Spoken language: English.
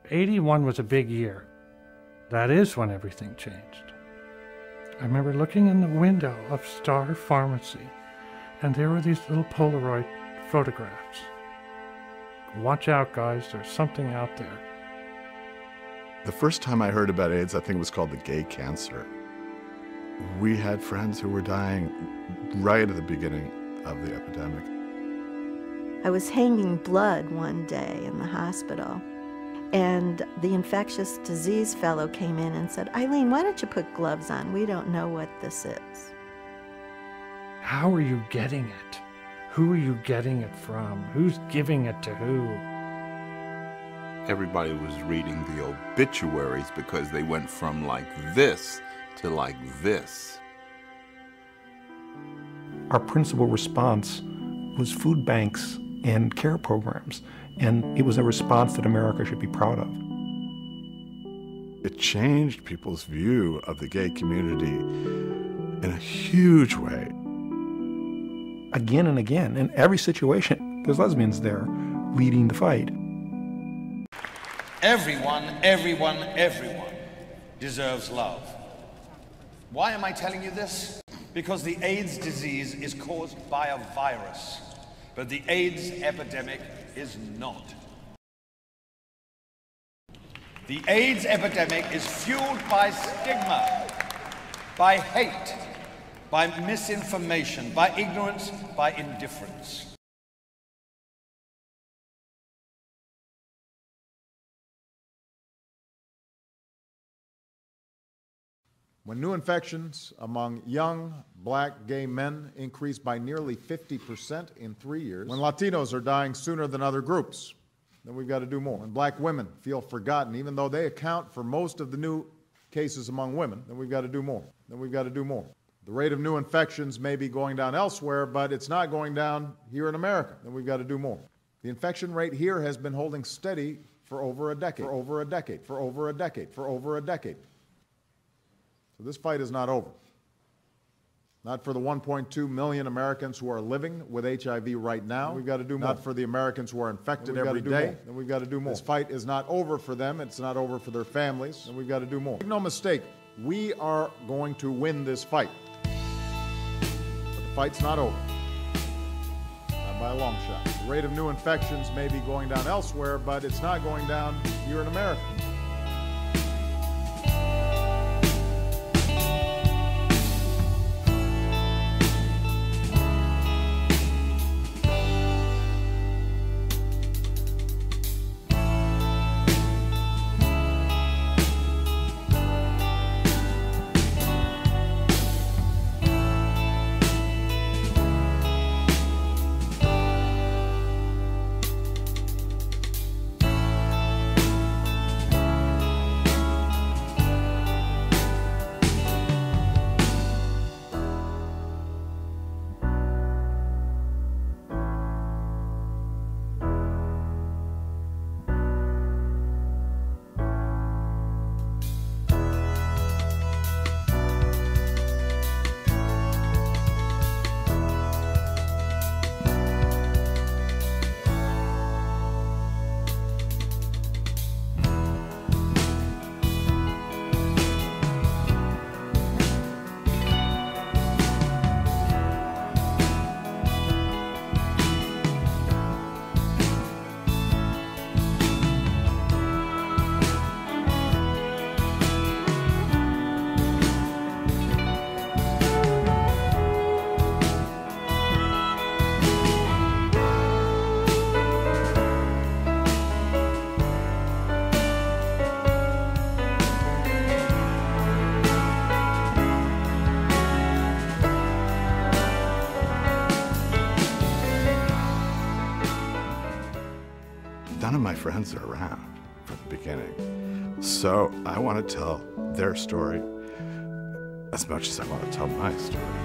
'81 was a big year. That is when everything changed. I remember looking in the window of Star Pharmacy, and there were these little Polaroid photographs. Watch out, guys, there's something out there. The first time I heard about AIDS, I think it was called the gay cancer. We had friends who were dying right at the beginning of the epidemic. I was hanging blood one day in the hospital, and the infectious disease fellow came in and said, "Eileen, why don't you put gloves on? We don't know what this is." How are you getting it? Who are you getting it from? Who's giving it to who? Everybody was reading the obituaries because they went from like this to like this. Our principal response was food banks and care programs, and it was a response that America should be proud of. It changed people's view of the gay community in a huge way. Again and again, in every situation, there's lesbians there leading the fight. Everyone deserves love. Why am I telling you this? Because the AIDS disease is caused by a virus, but the AIDS epidemic is not. The AIDS epidemic is fueled by stigma, by hate, by misinformation, by ignorance, by indifference. When new infections among young black gay men increased by nearly 50% in 3 years, when Latinos are dying sooner than other groups, then we've got to do more. When black women feel forgotten, even though they account for most of the new cases among women, then we've got to do more. Then we've got to do more. The rate of new infections may be going down elsewhere, but it's not going down here in America. Then we've got to do more. The infection rate here has been holding steady for over a decade, So this fight is not over. Not for the 1.2 million Americans who are living with HIV right now. We've got to do more. Not for the Americans who are infected every day. Then we've got to do more. This fight is not over for them. It's not over for their families. And we've got to do more. Make no mistake, we are going to win this fight. But the fight's not over. Not by a long shot. The rate of new infections may be going down elsewhere, but it's not going down here in America. None of my friends are around from the beginning. So I want to tell their story as much as I want to tell my story.